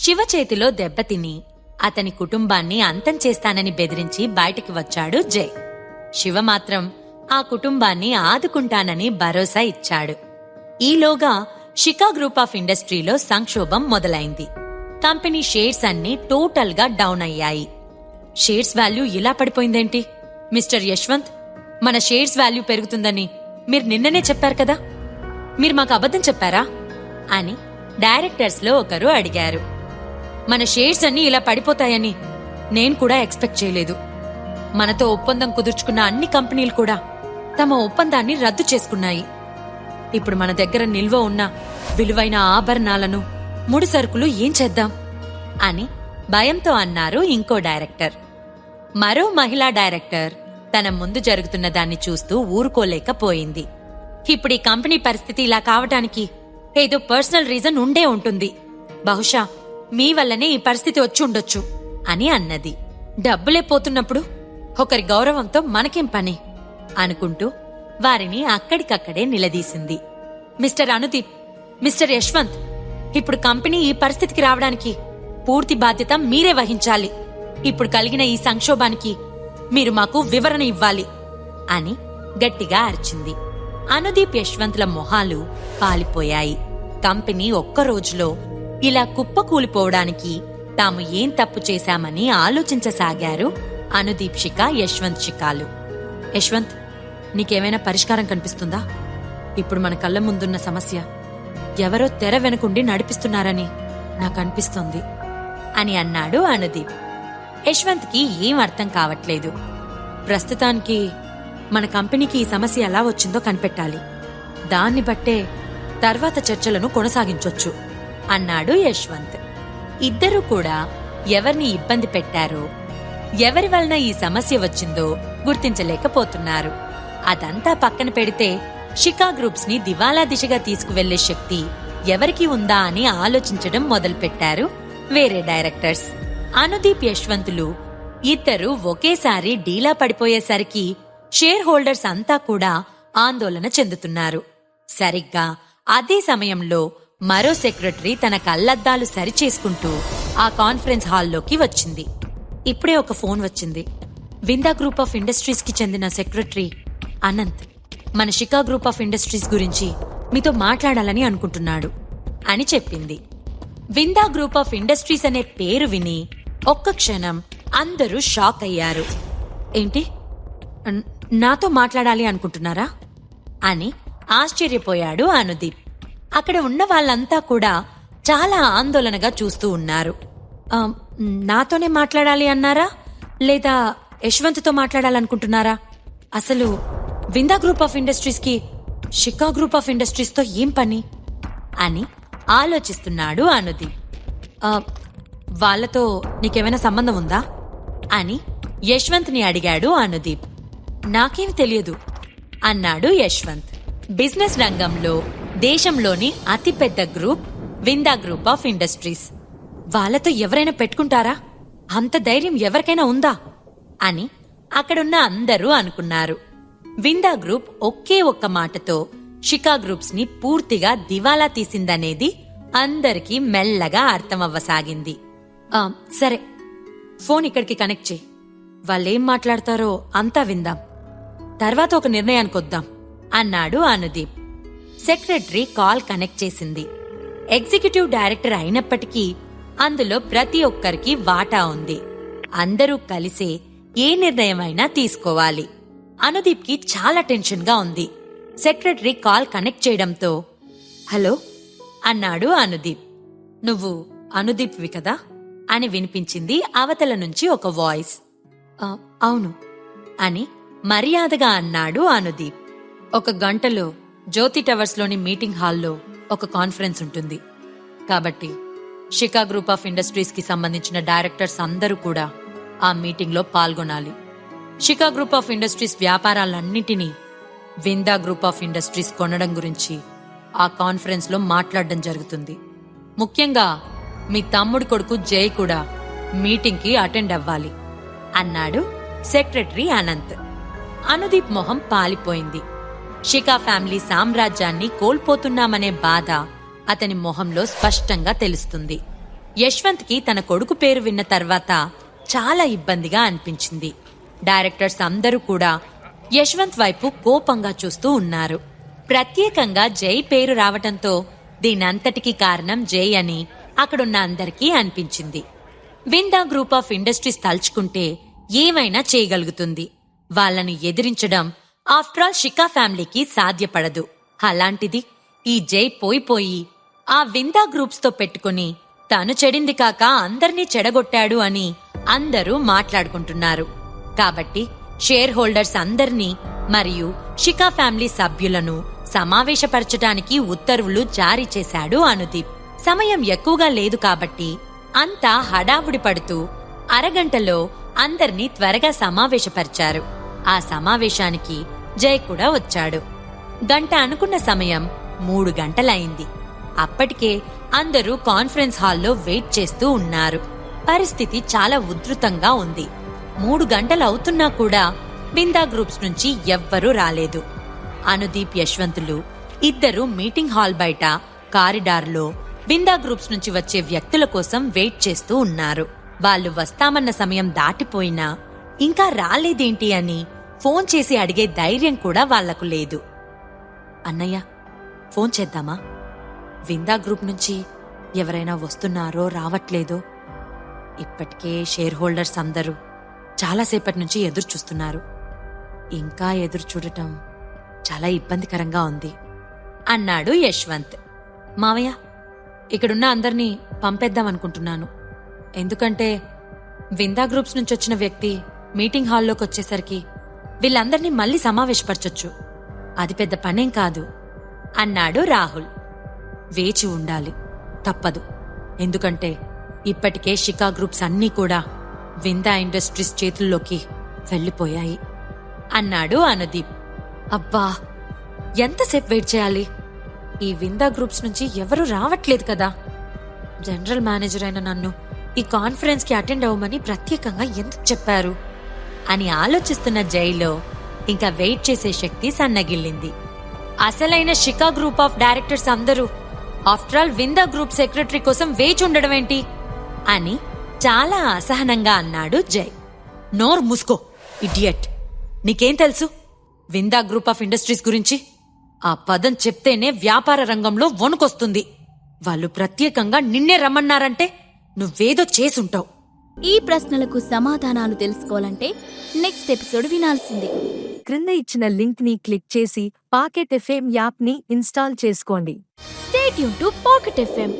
శివ చేతిలో దెబ్బతిని అతని కుటుంబాన్ని అంతం చేస్తానని బెదిరించి బయటికి వచ్చాడు జై. శివ మాత్రం ఆ కుటుంబాన్ని ఆదుకుంటానని భరోసా ఇచ్చాడు. ఈలోగా షికా గ్రూప్ ఆఫ్ ఇండస్ట్రీలో సంక్షోభం మొదలైంది. కంపెనీ షేర్స్ అన్నీ టోటల్ గా డౌన్ అయ్యాయి. షేర్స్ వాల్యూ ఇలా పడిపోయిందేంటి? మిస్టర్ యశ్వంత్, మన షేర్స్ వాల్యూ పెరుగుతుందని మీరు నిన్ననే చెప్పారు కదా, మీరు మాకు అబద్ధం చెప్పారా అని డైరెక్టర్స్ లో ఒకరు అడిగారు. మన షేర్స్ అన్నీ ఇలా పడిపోతాయని నేను కూడా ఎక్స్పెక్ట్ చేయలేదు. మనతో ఒప్పందం కుదుర్చుకున్న అన్ని కంపెనీలు కూడా తమ ఒప్పందాన్ని రద్దు చేసుకున్నాయి. ఇప్పుడు మన దగ్గర నిల్వ ఉన్న విలువైన ఆభరణాలను, ముడి సరుకులు ఏం చేద్దాం అని భయంతో అన్నారు ఇంకో డైరెక్టర్. మరో మహిళా డైరెక్టర్ తన ముందు జరుగుతున్న దాన్ని చూస్తూ ఊరుకోలేకపోయింది. ఇప్పుడు ఈ కంపెనీ పరిస్థితి ఇలా కావటానికి ఏదో పర్సనల్ రీజన్ ఉండే ఉంటుంది. బహుశా మీ వల్లనే ఈ పరిస్థితి వచ్చి ఉండొచ్చు అని అన్నది. డబ్బులే పోతున్నప్పుడు ఒకరి గౌరవంతో మనకేం పని అనుకుంటూ వారిని అక్కడికక్కడే నిలదీసింది. మిస్టర్ అనుదీప్, మిస్టర్ యశ్వంత్, ఇప్పుడు కంపెనీ ఈ పరిస్థితికి రావడానికి పూర్తి బాధ్యత మీరే వహించాలి. ఇప్పుడు కలిగిన ఈ సంక్షోభానికి మీరు మాకు వివరణ ఇవ్వాలి అని గట్టిగా అరిచింది. అనుదీప్, యశ్వంత్ల మొహాలు పాలిపోయాయి. కంపెనీ ఒక్కరోజులో ఇలా కుప్పకూలిపోవడానికి తాము ఏం తప్పు చేశామని ఆలోచించసాగారు అనుదీప్ శిఖా, యశ్వంత్ శిఖాలు. యశ్వంత్, నీకేమైనా పరిష్కారం కనిపిస్తుందా? ఇప్పుడు మన కళ్ళ ముందున్న సమస్య ఎవరో తెర వెనుకుండి నడిపిస్తున్నారని నాకనిపిస్తోంది అని అన్నాడు అనుదీప్. యశ్వంత్కి ఏం అర్థం కావట్లేదు. ప్రస్తుతానికి మన కంపెనీకి ఈ సమస్య ఎలా వచ్చిందో కనిపెట్టాలి. దాన్ని బట్టే తర్వాత చర్చలను కొనసాగించొచ్చు అన్నాడు యశ్వంత్. ఇద్దరూ కూడా ఎవరిని ఇబ్బంది పెట్టారో, ఎవరి వలన ఈ సమస్య వచ్చిందో గుర్తించలేకపోతున్నారు. అదంతా పక్కన పెడితే షికా గ్రూప్స్ ని దివాలా దిశగా తీసుకువెళ్లే శక్తి ఎవరికి ఉందా అని ఆలోచించడం మొదలుపెట్టారు వేరే డైరెక్టర్స్. అనుదీప్, యశ్వంతులు ఇద్దరు ఒకేసారి డీలా పడిపోయేసరికి షేర్ హోల్డర్స్ అంతా కూడా ఆందోళన చెందుతున్నారు. సరిగ్గా అదే సమయంలో మరో సెక్రటరీ తన కళ్లద్దాలు సరిచేసుకుంటూ ఆ కాన్ఫరెన్స్ హాల్లోకి వచ్చింది. ఇప్పుడే ఒక ఫోన్ వచ్చింది. విందా గ్రూప్ ఆఫ్ ఇండస్ట్రీస్ కి చెందిన సెక్రటరీ అనంత్ మన షికా గ్రూప్ ఆఫ్ ఇండస్ట్రీస్ గురించి మీతో మాట్లాడాలని అనుకుంటున్నాడు అని చెప్పింది. విందా గ్రూప్ ఆఫ్ ఇండస్ట్రీస్ అనే పేరు విని ఒక్క క్షణం అందరూ షాక్ అయ్యారు. ఏంటి, నాతో మాట్లాడాలి అనుకుంటున్నారా అని ఆశ్చర్యపోయాడు అనుదీప్. అక్కడ ఉన్న వాళ్ళంతా కూడా చాలా ఆందోళనగా చూస్తూ ఉన్నారు. నాతోనే మాట్లాడాలి అన్నారా, లేదా యశ్వంత్తో మాట్లాడాలనుకుంటున్నారా? అసలు విందా గ్రూప్ ఆఫ్ ఇండస్ట్రీస్ కి షికా గ్రూప్ ఆఫ్ ఇండస్ట్రీస్ తో ఏం పని అని ఆలోచిస్తున్నాడు అనుదీప్. వాళ్లతో నీకేమైనా సంబంధం ఉందా అని యశ్వంత్ని అడిగాడు అనుదీప్. నాకేమి తెలియదు అన్నాడు యశ్వంత్. బిజినెస్ రంగంలో దేశంలోని అతిపెద్ద గ్రూప్ విందా గ్రూప్ ఆఫ్ ఇండస్ట్రీస్. వాళ్లతో ఎవరైనా పెట్టుకుంటారా? అంత ధైర్యం ఎవరికైనా ఉందా అని అక్కడున్న అందరూ అనుకున్నారు. విందా గ్రూప్ ఒకే ఒక్క మాటతో షికా గ్రూప్స్ ని పూర్తిగా దివాలా తీసిందనేది అందరికీ మెల్లగా అర్థమవ్వసాగింది. సరే, ఫోన్ ఇక్కడికి కనెక్ట్ చేయి. వాళ్ళేం మాట్లాడతారో అంతా విందాం, తర్వాత ఒక నిర్ణయానికొద్దాం అన్నాడు అనుదీప్. సెక్రటరీ కాల్ కనెక్ట్ చేసింది. ఎగ్జిక్యూటివ్ డైరెక్టర్ అయినప్పటికీ అందులో ప్రతి ఒక్కరికి వాటా ఉంది. అందరూ కలిసే ఏ నిర్ణయమైనా తీసుకోవాలి. అనుదీప్కి చాలా టెన్షన్ గా ఉంది. సెక్రటరీ కాల్ కనెక్ట్ చేయడంతో హలో అన్నాడు అనుదీప్. నువ్వు అనుదీప్వి కదా అని వినిపించింది అవతల నుంచి ఒక వాయిస్. అవును అని మర్యాదగా అన్నాడు అనుదీప్. 1 గంటలో జ్యోతి టవర్స్ లోని మీటింగ్ హాల్లో ఒక కాన్ఫరెన్స్ ఉంటుంది. కాబట్టి షికా గ్రూప్ ఆఫ్ ఇండస్ట్రీస్ కి సంబంధించిన డైరెక్టర్స్ అందరూ కూడా ఆ మీటింగ్ లో పాల్గొనాలి. షికా గ్రూప్ ఆఫ్ ఇండస్ట్రీస్ వ్యాపారాలన్నింటినీ విందా గ్రూప్ ఆఫ్ ఇండస్ట్రీస్ కొనడం గురించి ఆ కాన్ఫరెన్స్ లో మాట్లాడడం జరుగుతుంది. ముఖ్యంగా మీ తమ్ముడి కొడుకు జై కూడా మీటింగ్ కి అటెండ్ అవ్వాలి అన్నాడు సెక్రటరీ అనంత్. అనుదీప్ మొహం పాలిపోయింది. షికా ఫ్యామిలీ సామ్రాజ్యాన్ని కోల్పోతున్నామనే బాధ అతని మొహంలో స్పష్టంగా తెలుస్తుంది. యశ్వంత్కి తన కొడుకు పేరు విన్న తర్వాత చాలా ఇబ్బందిగా అనిపించింది. డైరెక్టర్స్ అందరూ కూడా యశ్వంత్ వైపు కోపంగా చూస్తూ ఉన్నారు. ప్రత్యేకంగా జై పేరు రావటంతో దీనంతటికీ కారణం జై అని అక్కడున్న అందరికీ అనిపించింది. విందా గ్రూప్ ఆఫ్ ఇండస్ట్రీస్ తలుచుకుంటే ఏమైనా చేయగలుగుతుంది. వాళ్ళను ఎదిరించడం ఆఫ్టర్ ఆల్ షికా ఫ్యామిలీకి సాధ్యపడదు. అలాంటిది ఈ జై పోయిపోయి ఆ విందా గ్రూప్స్ తో పెట్టుకుని తను చెడింది కాక అందర్నీ చెడగొట్టాడు అని అందరూ మాట్లాడుకుంటున్నారు. కాబట్టి షేర్ హోల్డర్స్ అందర్నీ మరియు షికా ఫ్యామిలీ సభ్యులను సమావేశపరచటానికి ఉత్తర్వులు జారీ చేశాడు అనుదీప్. సమయం ఎక్కువగా లేదు కాబట్టి అంతా హడావుడి పడుతూ అరగంటలో అందర్నీ త్వరగా సమావేశపరిచారు. ఆ సమావేశానికి జై కూడా వచ్చాడు. గంట అనుకున్న సమయం 3 గంటలైంది. అప్పటికే అందరూ కాన్ఫరెన్స్ హాల్లో వెయిట్ చేస్తూ ఉన్నారు. పరిస్థితి చాలా ఉధృతంగా ఉంది. 3 గంటలు అవుతున్నా కూడా విందా గ్రూప్స్ నుంచి ఎవ్వరూ రాలేదు. అనుదీప్, యశ్వంతులు ఇద్దరు మీటింగ్ హాల్ బయట కారిడార్లో విందా గ్రూప్స్ నుంచి వచ్చే వ్యక్తుల కోసం వెయిట్ చేస్తూ ఉన్నారు. వాళ్ళు వస్తామన్న సమయం దాటిపోయినా ఇంకా రాలేదేంటి అని ఫోన్ చేసి అడిగే ధైర్యం కూడా వాళ్లకు లేదు. అన్నయ్య, ఫోన్ చేద్దామా? విందా గ్రూప్ నుంచి ఎవరైనా వస్తున్నారో రావట్లేదో? ఇప్పటికే షేర్ హోల్డర్స్ అందరూ చాలాసేపటి నుంచి ఎదురు చూస్తున్నారు. ఇంకా ఎదురు చూడటం చాలా ఇబ్బందికరంగా ఉంది అన్నాడు యశ్వంత్. మావయ్య, ఇక్కడున్న అందర్నీ పంపేద్దామనుకుంటున్నాను. ఎందుకంటే విందా గ్రూప్స్ నుంచి వచ్చిన వ్యక్తి మీటింగ్ హాల్లోకి వచ్చేసరికి వీళ్ళందర్నీ మళ్లీ సమావేశపరచొచ్చు. అది పెద్ద పనేం కాదు అన్నాడు రాహుల్. వేచి ఉండాలి, తప్పదు. ఎందుకంటే ఇప్పటికే షికా గ్రూప్స్ అన్నీ కూడా విందా ఇండస్ట్రీస్ చేతుల్లోకి వెళ్లిపోయాయి అన్నాడు అనుదీప్. అబ్బా, ఎంతసేపు వెయిట్ చేయాలి? ఈ విందా గ్రూప్స్ నుంచి ఎవరూ రావట్లేదు కదా. జనరల్ మేనేజర్ అయిన నన్ను ఈ కాన్ఫరెన్స్ కి అటెండ్ అవ్వమని ప్రత్యేకంగా ఎందుకు చెప్పారు అని ఆలోచిస్తున్న జైలో ఇంకా వెయిట్ చేసే శక్తి సన్నగిల్లింది. అసలైన షికా గ్రూప్ ఆఫ్ డైరెక్టర్స్ అందరూ ఆఫ్టర్ ఆల్ విందా గ్రూప్ సెక్రటరీ కోసం వేచి ఉండడమేంటి అని చాలా అసహనంగా అన్నాడు జై. నోర్ మూసుకో ఇడియట్. నీకేం తెలుసు విందా గ్రూప్ ఆఫ్ ఇండస్ట్రీస్ గురించి? ఆ పదం చెప్తేనే వ్యాపార రంగంలో వణుకొస్తుంది. వాళ్ళు ప్రత్యేకంగా నిన్నే రమ్మన్నారంటే నువ్వేదో చేసుంటావు. ఈ ప్రశ్నలకు సమాధానాలు తెలుసుకోవాలంటే నెక్స్ట్ ఎపిసోడ్ వినాల్సిందే. క్రింద ఇచ్చిన లింక్ ని క్లిక్ చేసి పాకెట్ ఎఫ్ఎం యాప్ ని ఇన్స్టాల్ చేసుకోండి. Stay tune to pocket FM.